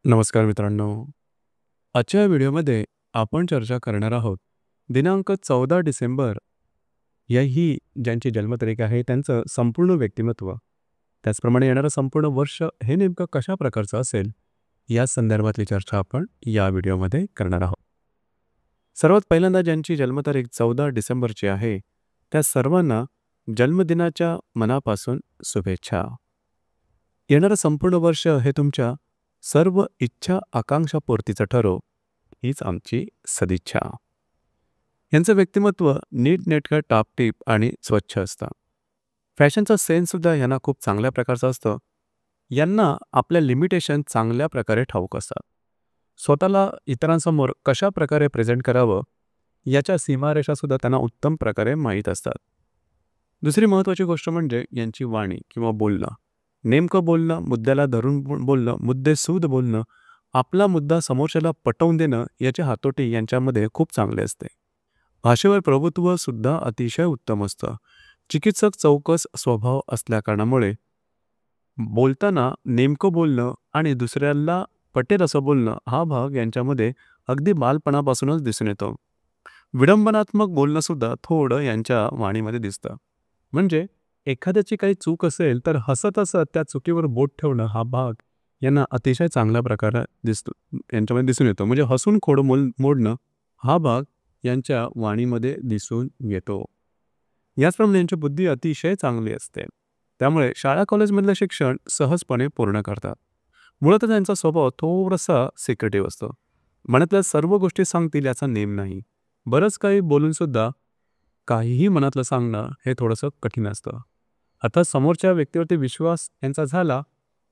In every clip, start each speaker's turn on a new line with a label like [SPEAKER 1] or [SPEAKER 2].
[SPEAKER 1] नमस्कार मित्रांनो. आजच्या व्हिडिओमध्ये आपण चर्चा करणार आहोत दिनांक 14 डिसेंबर या ही ज्यांची जन्मतारीख आहे त्यांचं संपूर्ण व्यक्तिमत्व, त्याचप्रमाणे येणारं संपूर्ण वर्ष हे नेमकं कशा प्रकारचं असेल या संदर्भातली चर्चा आपण या व्हिडिओमध्ये करणार आहोत. सर्वात पहिल्यांदा ज्यांची जन्मतारीख 14 डिसेंबरची आहे त्या सर्वांना जन्मदिनाच्या मनापासून शुभेच्छा. येणारं संपूर्ण वर्ष हे तुमच्या सर्व इच्छा आकांक्षा पूर्तीचं ठरो हीच आमची सदिच्छा. यांचं व्यक्तिमत्व नीटनेटकं टापटीप आणि स्वच्छ असतं. फॅशनचा सेन्ससुद्धा यांना खूप चांगल्या प्रकारचं असतं. यांना आपल्या लिमिटेशन चांगल्या प्रकारे ठाऊक असतात. स्वतःला इतरांसमोर कशा प्रकारे प्रेझेंट करावं याच्या सीमारेषासुद्धा त्यांना उत्तम प्रकारे माहीत असतात. दुसरी महत्त्वाची गोष्ट म्हणजे यांची वाणी किंवा बोलणं. नेमकं बोलणं, मुद्द्याला धरून बोलणं, मुद्देसूद बोलणं, आपला मुद्दा समोरच्याला पटवून देणं याचे हातोटी यांच्यामध्ये खूप चांगले असते. भाषेवर प्रभुत्व सुद्धा अतिशय उत्तम असतं. चिकित्सक चौकस स्वभाव असल्याकारणामुळे बोलताना नेमकं बोलणं आणि दुसऱ्याला पटेल असं बोलणं हा भाग यांच्यामध्ये अगदी बालपणापासूनच दिसून येतो. विडंबनात्मक बोलणंसुद्धा थोडं यांच्या वाणीमध्ये दिसतं. म्हणजे एखाद्याची काही चूक असेल तर हसत हसत त्या चुकीवर बोट ठेवणं हा भाग यांना अतिशय चांगल्या प्रकारे यांच्यामध्ये दिसून येतो. म्हणजे हसून खोड मोडणं हा भाग यांच्या वाणीमध्ये दिसून येतो. याचप्रमाणे यांची बुद्धी अतिशय चांगली असते. त्यामुळे शाळा कॉलेजमधलं शिक्षण सहजपणे पूर्ण करतात. मुळातच यांचा स्वभाव थोडासा सिक्रेटिव्ह असतो. मनातल्या सर्व गोष्टी सांगतील याचा नेम नाही. बरंच काही बोलूनसुद्धा काहीही मनातलं सांगणं हे थोडंसं कठीण असतं. आता समोरच्या व्यक्तीवरती विश्वास यांचा झाला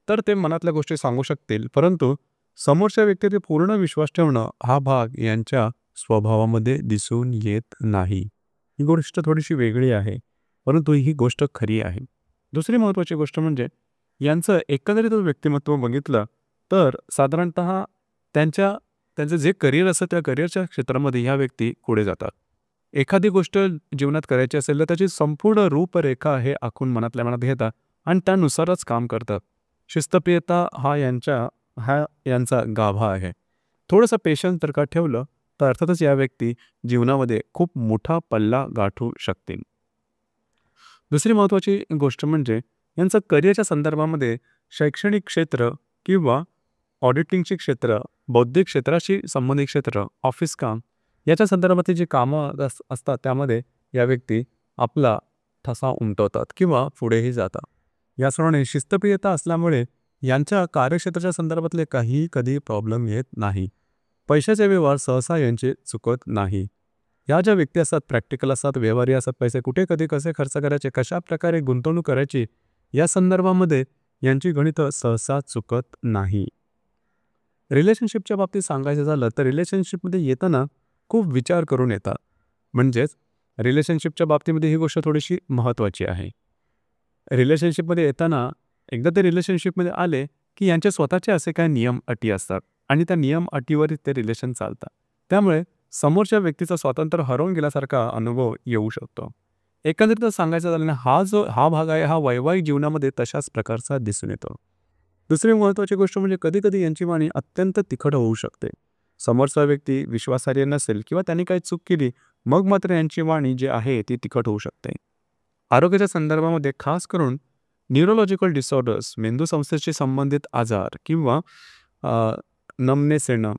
[SPEAKER 1] तर ते मनातल्या गोष्टी सांगू शकतील, परंतु समोरच्या व्यक्तीवरती पूर्ण विश्वास ठेवणं हा भाग यांच्या स्वभावामध्ये दिसून येत नाही. ही गोष्ट थोडीशी वेगळी आहे, परंतु ही गोष्ट खरी आहे. दुसरी महत्त्वाची गोष्ट म्हणजे यांचं एकंदरीत व्यक्तिमत्व बघितलं तर साधारणतः त्यांचं जे करिअर असतं त्या करिअरच्या क्षेत्रामध्ये ह्या व्यक्ती पुढे जातात. एखादी गोष्ट जीवनात करायची असेल तर त्याची संपूर्ण रूपरेखा हे आखून मनातल्या मनात घेतात आणि त्यानुसारच काम करतात. शिस्तप्रियता हा यांचा गाभा आहे. थोडंसं पेशन्स जर का ठेवलं तर अर्थातच या व्यक्ती जीवनामध्ये खूप मोठा पल्ला गाठू शकतील. दुसरी महत्त्वाची गोष्ट म्हणजे यांचं करिअरच्या संदर्भामध्ये शैक्षणिक क्षेत्र किंवा ऑडिटिंगची क्षेत्र, बौद्धिक क्षेत्राशी संबंधित क्षेत्र, ऑफिस काम याच्या संदर्भातली जी कामं असतात त्यामध्ये या व्यक्ती आपला ठसा उमटवतात किंवा पुढेही जातात. याचप्रमाणे शिस्तप्रियता असल्यामुळे यांच्या कार्यक्षेत्राच्या संदर्भातले काही कधी प्रॉब्लेम येत नाही. पैशाचे व्यवहार सहसा यांचे चुकत नाही. या ज्या व्यक्ती असतात प्रॅक्टिकल असतात, व्यवहारी असतात, पैसे कुठे कधी कसे खर्च करायचे, कशा प्रकारे गुंतवणूक करायची या संदर्भामध्ये यांची गणितं सहसा चुकत नाही. रिलेशनशिपच्या बाबतीत सांगायचं झालं तर रिलेशनशिपमध्ये येताना खूप विचार करून येतात. म्हणजेच रिलेशनशिपच्या बाबतीमध्ये ही गोष्ट थोडीशी महत्त्वाची आहे. रिलेशनशिपमध्ये येताना एकदा ते रिलेशनशिपमध्ये आले की यांचे स्वतःचे असे काही नियम अटी असतात आणि त्या नियम अटीवरच ते रिलेशन चालतात. त्यामुळे समोरच्या व्यक्तीचं स्वातंत्र्य हरवून गेल्यासारखा अनुभव येऊ शकतो. एकंदरीत सांगायचं झालं ना हा भाग आहे हा वैवाहिक जीवनामध्ये तशाच प्रकारचा दिसून येतो. दुसरी महत्त्वाची गोष्ट म्हणजे कधीकधी यांची वाणी अत्यंत तिखट होऊ शकते. समोरचा व्यक्ती विश्वासार्ह नसेल किंवा त्यांनी काही चूक केली मग मात्र यांची वाणी जी आहे ती तिखट होऊ शकते. आरोग्याच्या संदर्भामध्ये खास करून न्यूरोलॉजिकल डिसऑर्डर्स, मेंदू संस्थेशी संबंधित आजार किंवा नमनेस येणं,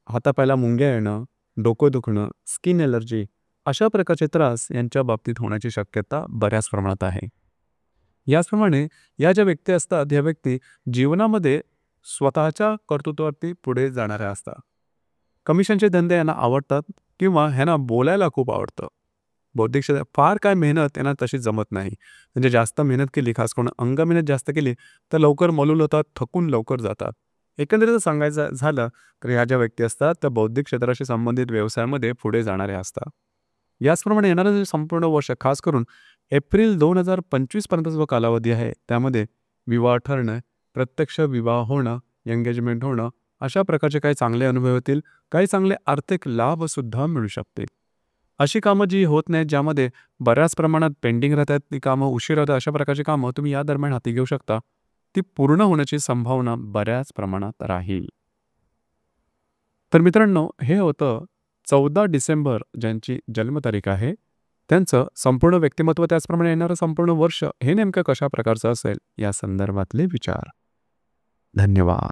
[SPEAKER 1] हातापायाला मुंग्या येणं, डोकं दुखणं, स्किन ॲलर्जी अशा प्रकारचे त्रास यांच्या बाबतीत होण्याची शक्यता बऱ्याच प्रमाणात आहे. याचप्रमाणे या ज्या व्यक्ती असतात ह्या व्यक्ती जीवनामध्ये स्वतःच्या कर्तृत्वावरती पुढे जाणाऱ्या असतात. कमिशनचे धंदे यांना आवडतात किंवा ह्यांना बोलायला खूप आवडतं. बौद्धिक क्षेत्रात फार काय मेहनत यांना तशी जमत नाही. म्हणजे जास्त मेहनत केली, खास करून अंगमेहनत जास्त केली तर लवकर मलूल होतात, थकून लवकर जातात. एकंदरीत सांगायचं झालं तर ह्या ज्या व्यक्ती असतात त्या बौद्धिक क्षेत्राशी संबंधित व्यवसायामध्ये पुढे जाणाऱ्या असतात. याचप्रमाणे येणारं जे संपूर्ण वर्ष खास करून एप्रिल 2025 पर्यंत जो कालावधी आहे त्यामध्ये विवाह ठरणं, प्रत्यक्ष विवाह होणं, एंगेजमेंट होणं अशा प्रकारचे काही चांगले अनुभव होतील. काही चांगले आर्थिक लाभसुद्धा मिळू शकतील. अशी कामं जी होत नाहीत ज्यामध्ये बऱ्याच प्रमाणात पेंडिंग राहतात, ती कामं उशीर होतात, अशा प्रकारची कामं तुम्ही या दरम्यान हाती घेऊ शकता. ती पूर्ण होण्याची संभावना बऱ्याच प्रमाणात राहील. तर मित्रांनो, हे होतं 14 डिसेंबर ज्यांची जन्मतारीख आहे, त्यांचं संपूर्ण व्यक्तिमत्व त्याचप्रमाणे येणारं संपूर्ण वर्ष हे नेमकं कशा प्रकारचं असेल या संदर्भातले विचार. धन्यवाद.